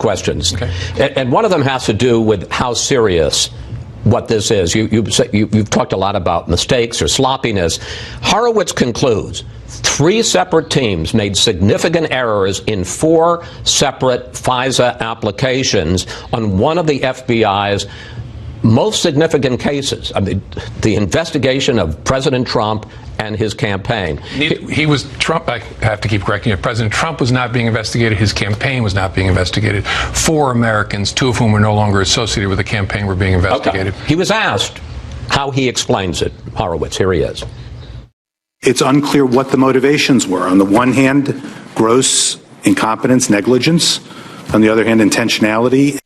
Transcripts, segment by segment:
questions. Okay. And one of them has to do with how serious what this is. You've talked a lot about mistakes or sloppiness. Horowitz concludes 3 separate teams made significant errors in 4 separate FISA applications on one of the FBI's most significant cases. I mean, the investigation of President Trump and his campaign. He was Trump. I have to keep correcting you. President Trump was not being investigated. His campaign was not being investigated. 4 Americans, 2 of whom were no longer associated with the campaign, were being investigated. Okay. He was asked how he explains it. Horowitz, here he is. It's unclear what the motivations were. On the one hand, gross incompetence, negligence. On the other hand, intentionality.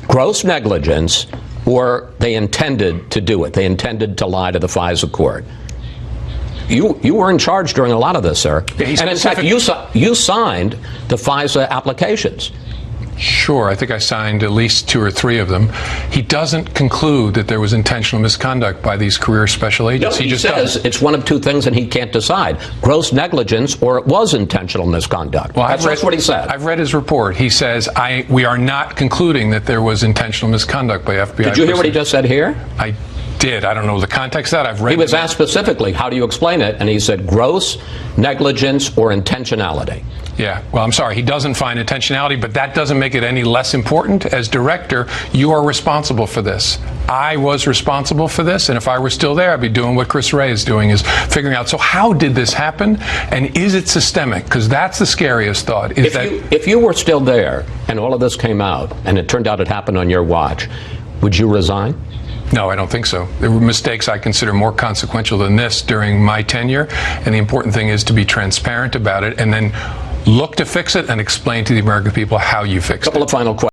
Gross negligence, or they intended to do it. They intended to lie to the FISA court. You were in charge during a lot of this, sir. Yeah, and in fact, you signed the FISA applications. Sure, I think I signed at least 2 or 3 of them. He doesn't conclude that there was intentional misconduct by these career special agents. No, he just says does. It's one of 2 things, and he can't decide: gross negligence, or it was intentional misconduct. Well, that's what he said. I've read his report. He says we are not concluding that there was intentional misconduct by FBI. Did you hear what he just said here? I did. I don't know the context of that. I've read. He was asked specifically, how do you explain it? And he said gross negligence or intentionality. Yeah, well, I'm sorry. He doesn't find intentionality, but that doesn't make it any less important. As director, you are responsible for this. I was responsible for this, and if I were still there, I'd be doing what Chris Wray is doing, is figuring out, so how did this happen, and is it systemic? Because that's the scariest thought. If you were still there, and all of this came out, and it turned out it happened on your watch, would you resign? No, I don't think so. There were mistakes I consider more consequential than this during my tenure, and the important thing is to be transparent about it, and then look to fix it and explain to the American people how you fix it. A couple of final questions.